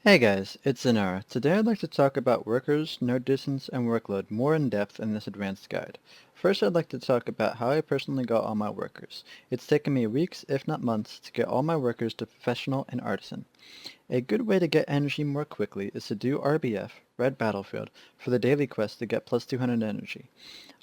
Hey guys, it's Zenara. Today I'd like to talk about workers, node distance, and workload more in depth in this advanced guide. First I'd like to talk about how I personally got all my workers. It's taken me weeks, if not months, to get all my workers to professional and artisan. A good way to get energy more quickly is to do RBF, Red Battlefield, for the daily quest to get plus 200 energy.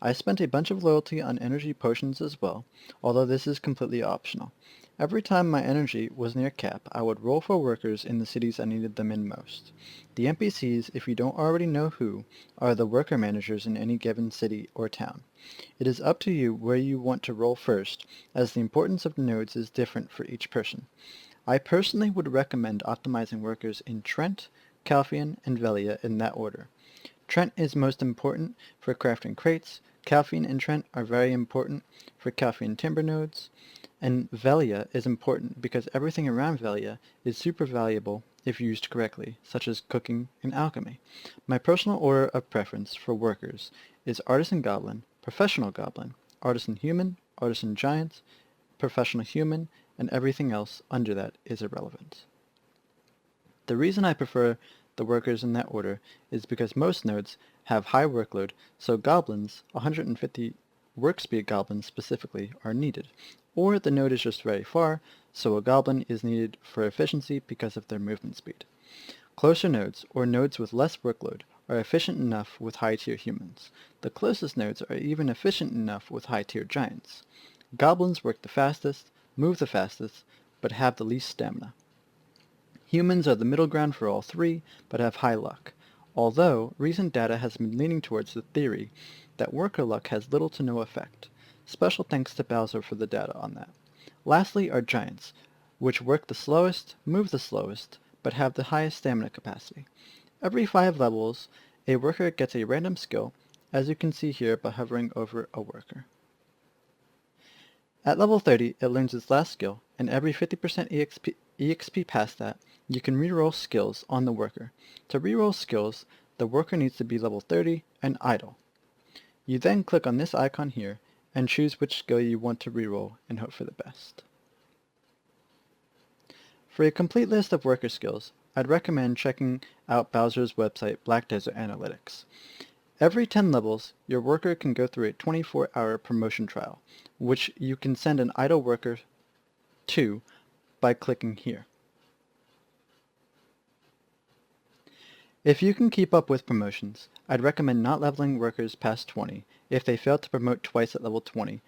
I spent a bunch of loyalty on energy potions as well, although this is completely optional. Every time my energy was near cap, I would roll for workers in the cities I needed them in most. The NPCs, if you don't already know who, are the worker managers in any given city or town. It is up to you where you want to roll first, as the importance of the nodes is different for each person. I personally would recommend optimizing workers in Trent, Calphion, and Velia in that order. Trent is most important for crafting crates, Calphion and Trent are very important for Calphion timber nodes, and Velia is important because everything around Velia is super valuable if used correctly, such as cooking and alchemy. My personal order of preference for workers is Artisan Goblin, Professional Goblin, Artisan Human, Artisan Giant, Professional Human, and everything else under that is irrelevant. The reason I prefer the workers in that order is because most nodes have high workload, so goblins, 150 work speed goblins specifically, are needed. Or the node is just very far, so a goblin is needed for efficiency because of their movement speed. Closer nodes, or nodes with less workload, are efficient enough with high-tier humans. The closest nodes are even efficient enough with high-tier giants. Goblins work the fastest, move the fastest, but have the least stamina. Humans are the middle ground for all three, but have high luck, although recent data has been leaning towards the theory that worker luck has little to no effect. Special thanks to Bowser for the data on that. Lastly are giants, which work the slowest, move the slowest, but have the highest stamina capacity. Every 5 levels, a worker gets a random skill, as you can see here by hovering over a worker. At level 30, it learns its last skill, and every 50% EXP past that, you can reroll skills on the worker. To reroll skills, the worker needs to be level 30 and idle. You then click on this icon here and choose which skill you want to reroll and hope for the best. For a complete list of worker skills, I'd recommend checking out Bowser's website Black Desert Analytics. Every 10 levels, your worker can go through a 24-hour promotion trial, which you can send an idle worker to by clicking here. If you can keep up with promotions, I'd recommend not leveling workers past 20 if they fail to promote twice at level 20,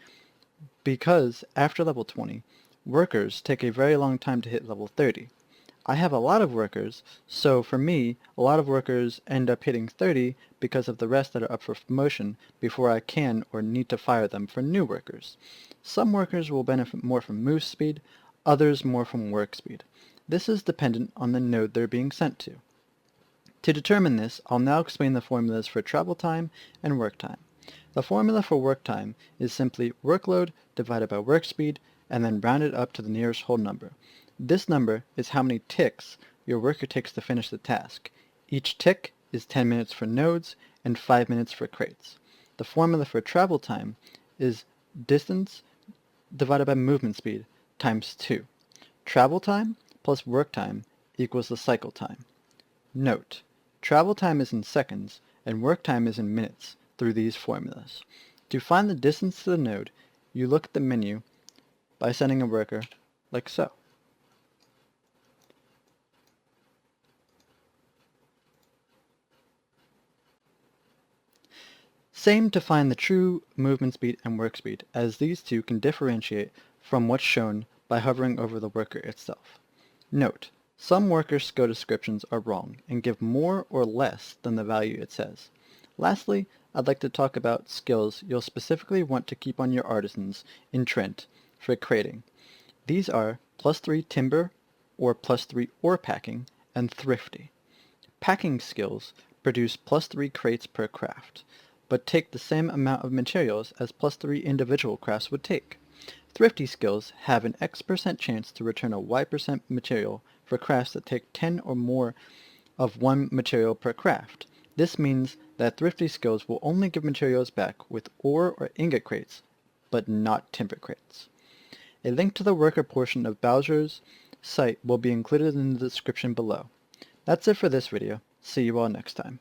because after level 20, workers take a very long time to hit level 30. I have a lot of workers, so for me, a lot of workers end up hitting 30 because of the rest that are up for promotion before I can or need to fire them for new workers. Some workers will benefit more from move speed, others more from work speed. This is dependent on the node they're being sent to. To determine this, I'll now explain the formulas for travel time and work time. The formula for work time is simply workload divided by work speed and then rounded up to the nearest whole number. This number is how many ticks your worker takes to finish the task. Each tick is 10 minutes for nodes and 5 minutes for crates. The formula for travel time is distance divided by movement speed times 2. Travel time plus work time equals the cycle time. Note: travel time is in seconds and work time is in minutes through these formulas. To find the distance to the node, you look at the menu by sending a worker like so. Same to find the true movement speed and work speed, as these two can differentiate from what's shown by hovering over the worker itself. Note: some worker skill descriptions are wrong and give more or less than the value it says. Lastly, I'd like to talk about skills you'll specifically want to keep on your artisans in Trent for crating. These are plus 3 timber or plus 3 ore packing and thrifty. Packing skills produce plus 3 crates per craft, but take the same amount of materials as plus 3 individual crafts would take. Thrifty skills have an X% chance to return a Y% material for crafts that take 10 or more of one material per craft. This means that thrifty skills will only give materials back with ore or ingot crates, but not timber crates. A link to the worker portion of Bowser's site will be included in the description below. That's it for this video. See you all next time.